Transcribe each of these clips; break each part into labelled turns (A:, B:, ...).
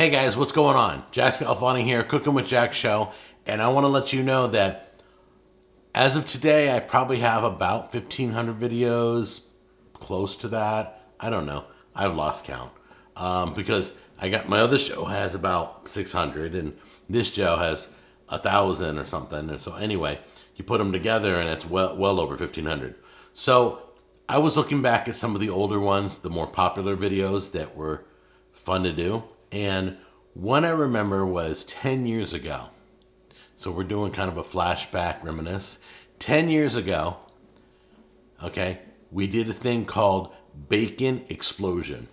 A: Hey guys, what's going on? Jack Scalfani here, Cooking with Jack Show, and I want to let you know that as of today, I probably have about 1,500 videos, close to that. I don't know. I've lost count because I got my other show has about 600, and this show has 1,000 or something. And so anyway, you put them together, and it's well over 1,500. So I was looking back at some of the older ones, the more popular videos that were fun to do. And one I remember was 10 years ago. So we're doing kind of a flashback reminisce. 10 years ago, okay, we did a thing called Bacon Explosion.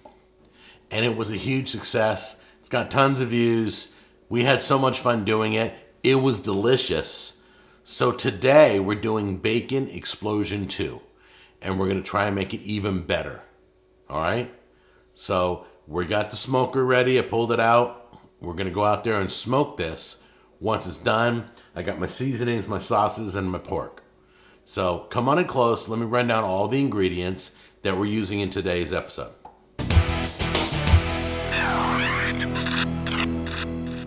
A: And it was a huge success. It's got tons of views. We had so much fun doing it. It was delicious. So today we're doing Bacon Explosion 2. And we're going to try and make it even better. All right? So we got the smoker ready. I pulled it out. We're going to go out there and smoke this. Once it's done, I got my seasonings, my sauces, and my pork. So come on in close. Let me run down all the ingredients that we're using in today's episode.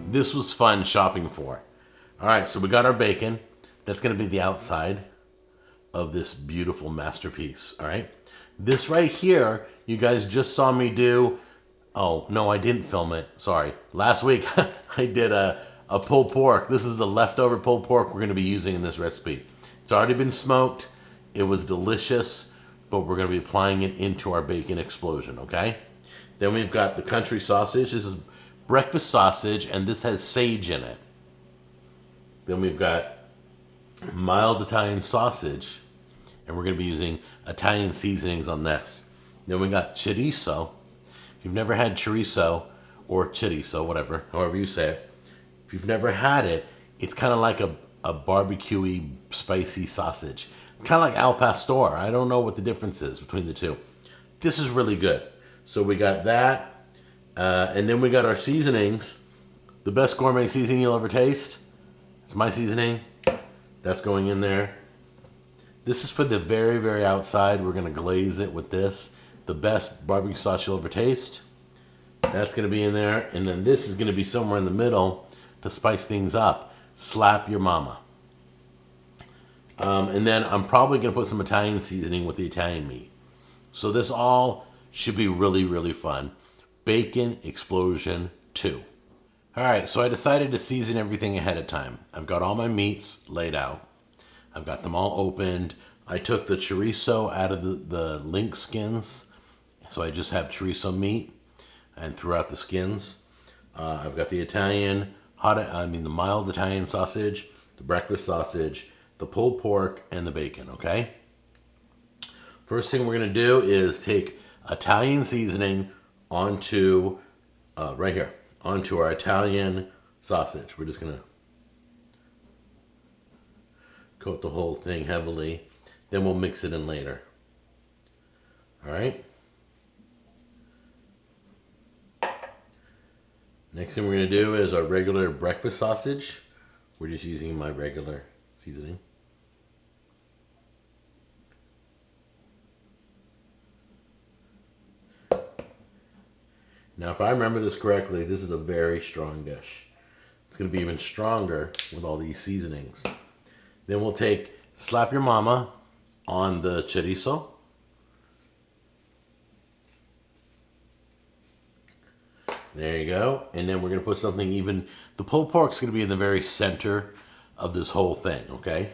A: This was fun shopping for. All right, so we got our bacon. That's going to be the outside of this beautiful masterpiece. All right. This right here, you guys just saw me do. Oh, no, I didn't film it. Sorry. Last week, I did a pulled pork. This is the leftover pulled pork we're going to be using in this recipe. It's already been smoked. It was delicious, but we're going to be applying it into our bacon explosion, okay? Then we've got the country sausage. This is breakfast sausage, and this has sage in it. Then we've got mild Italian sausage, and we're going to be using Italian seasonings on this. Then we got chorizo. If you've never had chorizo, or chorizo, whatever, however you say it, if you've never had it, it's kind of like a barbecue-y, spicy sausage. Kind of like al pastor. I don't know what the difference is between the two. This is really good. So we got that, and then we got our seasonings. The best gourmet seasoning you'll ever taste. It's my seasoning. That's going in there. This is for the very, very outside. We're going to glaze it with this. The best barbecue sauce you'll ever taste. That's going to be in there. And then this is going to be somewhere in the middle to spice things up. Slap your mama. And then I'm probably going to put some Italian seasoning with the Italian meat. So this all should be really, really fun. Bacon Explosion 2. All right, so I decided to season everything ahead of time. I've got all my meats laid out. I've got them all opened. I took the chorizo out of the link skins. So I just have chorizo meat and threw out the skins. I've got the the mild Italian sausage, the breakfast sausage, the pulled pork, and the bacon, okay? First thing we're going to do is take Italian seasoning onto, right here, onto our Italian sausage. We're just going to coat the whole thing heavily. Then we'll mix it in later. All right? Next thing we're going to do is our regular breakfast sausage. We're just using my regular seasoning. Now, if I remember this correctly, this is a very strong dish. It's going to be even stronger with all these seasonings. Then we'll take Slap Your Mama on the chorizo. There you go. And then we're going to put something even... The pulled pork's going to be in the very center of this whole thing, okay?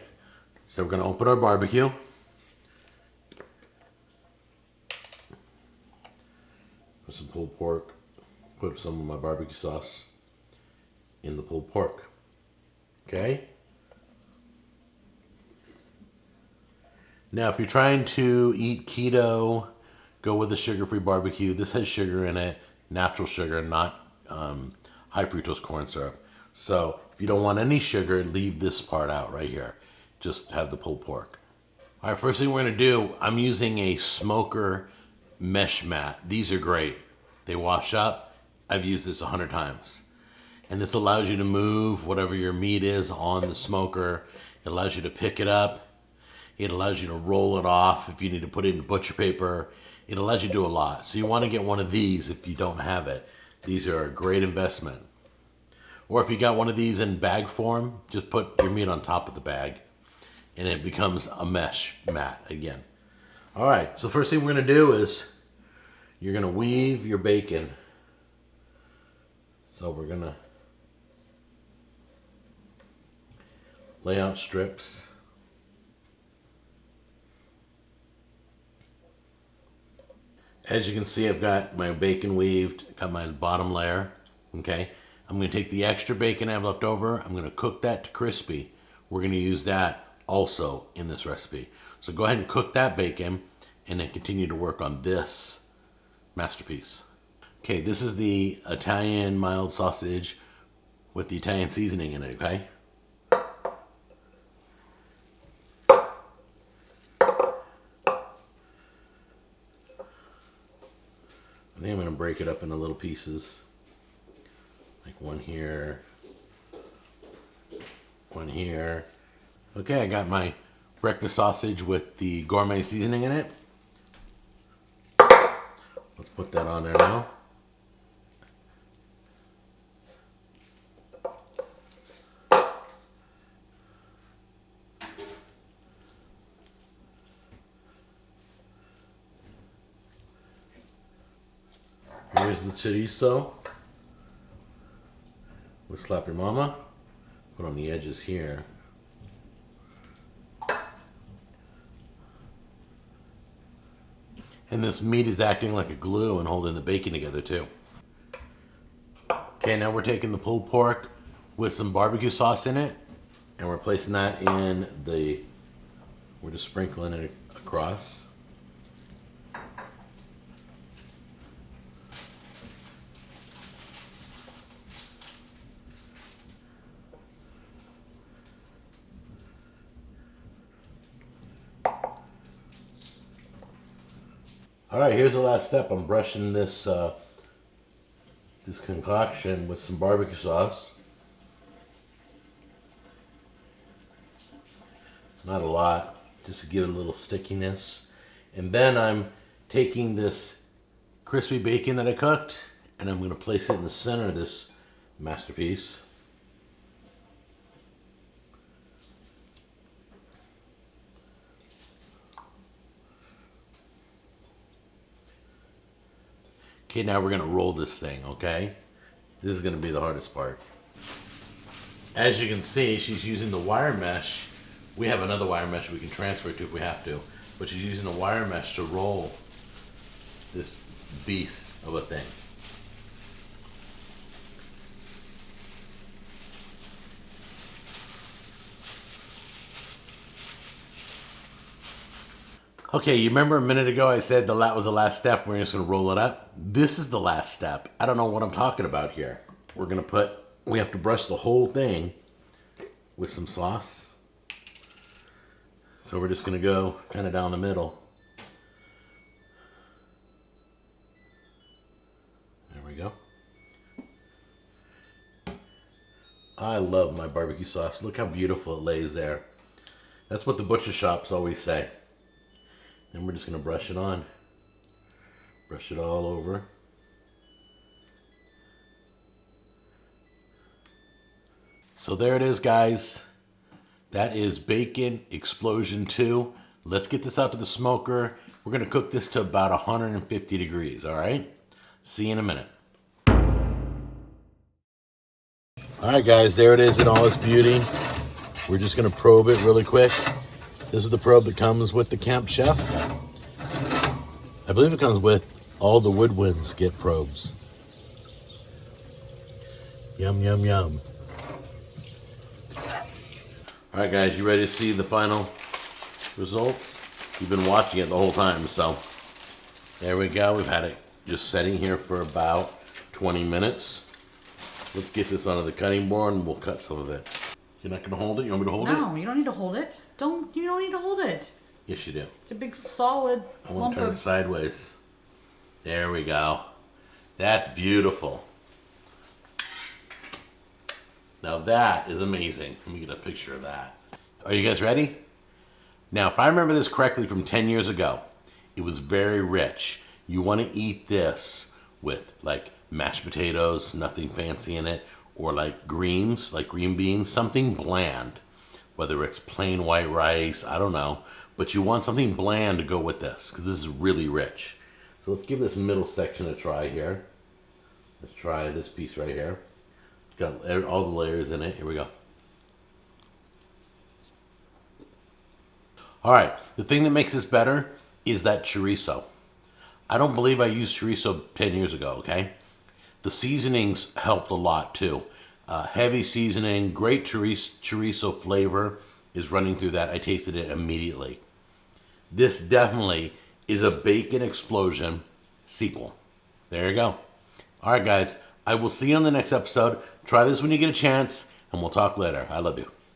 A: So we're going to open our barbecue. Put some pulled pork. Put some of my barbecue sauce in the pulled pork. Okay? Now, if you're trying to eat keto, go with a sugar-free barbecue. This has sugar in it. Natural sugar, not high fructose corn syrup. So if you don't want any sugar, leave this part out right here. Just have the pulled pork. All right, first thing we're going to do, I'm using a smoker mesh mat. These are great. They wash up. I've used this 100 times. And this allows you to move whatever your meat is on the smoker. It allows you to pick it up. It allows you to roll it off if you need to put it in butcher paper. It allows you to do a lot. So you want to get one of these if you don't have it. These are a great investment. Or if you got one of these in bag form, just put your meat on top of the bag and it becomes a mesh mat again. All right, so first thing we're gonna do is you're gonna weave your bacon. So we're gonna lay out strips. As you can see, I've got my bacon weaved, got my bottom layer, okay? I'm gonna take the extra bacon I have left over, I'm gonna cook that to crispy. We're gonna use that also in this recipe. So go ahead and cook that bacon and then continue to work on this masterpiece. Okay, this is the Italian mild sausage with the Italian seasoning in it, okay? I think I'm gonna break it up into little pieces. Like one here, one here. Okay, I got my breakfast sausage with the gourmet seasoning in it. Let's put that on there now. Here's the chorizo. We'll slap your mama. Put on the edges here. And this meat is acting like a glue and holding the bacon together too. Okay, now we're taking the pulled pork with some barbecue sauce in it, and we're placing that in the, we're just sprinkling it across. All right, here's the last step. I'm brushing this this concoction with some barbecue sauce. Not a lot, just to give it a little stickiness. And then I'm taking this crispy bacon that I cooked, and I'm going to place it in the center of this masterpiece. Okay, now we're gonna roll this thing, okay? This is gonna be the hardest part. As you can see, she's using the wire mesh. We have another wire mesh we can transfer to if we have to, but she's using a wire mesh to roll this beast of a thing. Okay, you remember a minute ago I said that was the last step, we're just gonna roll it up? This is the last step. I don't know what I'm talking about here. We have to brush the whole thing with some sauce. So we're just gonna go kind of down the middle. There we go. I love my barbecue sauce. Look how beautiful it lays there. That's what the butcher shops always say. And we're just going to brush it on. Brush it all over. So there it is, guys. That is Bacon Explosion 2. Let's get this out to the smoker. We're going to cook this to about 150 degrees, all right? See you in a minute. All right, guys, there it is in all its beauty. We're just going to probe it really quick. This is the probe that comes with the Camp Chef. I believe it comes with all the woodwinds get probes. Yum, yum, yum. All right, guys, you ready to see the final results? You've been watching it the whole time, so there we go. We've had it just setting here for about 20 minutes. Let's get this onto the cutting board and we'll cut some of it. You're not going to hold it? You want me to hold it?
B: No, you don't need to hold it. You don't need to hold it.
A: Yes, you do.
B: It's a big solid
A: I want to turn it sideways. There we go. That's beautiful. Now that is amazing. Let me get a picture of that. Are you guys ready? Now, if I remember this correctly from 10 years ago, it was very rich. You want to eat this with like mashed potatoes, nothing fancy in it, or like greens, like green beans, something bland. Whether it's plain white rice, I don't know. But you want something bland to go with this because this is really rich. So let's give this middle section a try here. Let's try this piece right here. It's got all the layers in it. Here we go. All right, the thing that makes this better is that chorizo. I don't believe I used chorizo 10 years ago, okay? The seasonings helped a lot too. Heavy seasoning, great chorizo flavor is running through that. I tasted it immediately. This definitely is a bacon explosion sequel. There you go. All right, guys. I will see you on the next episode. Try this when you get a chance, and we'll talk later. I love you.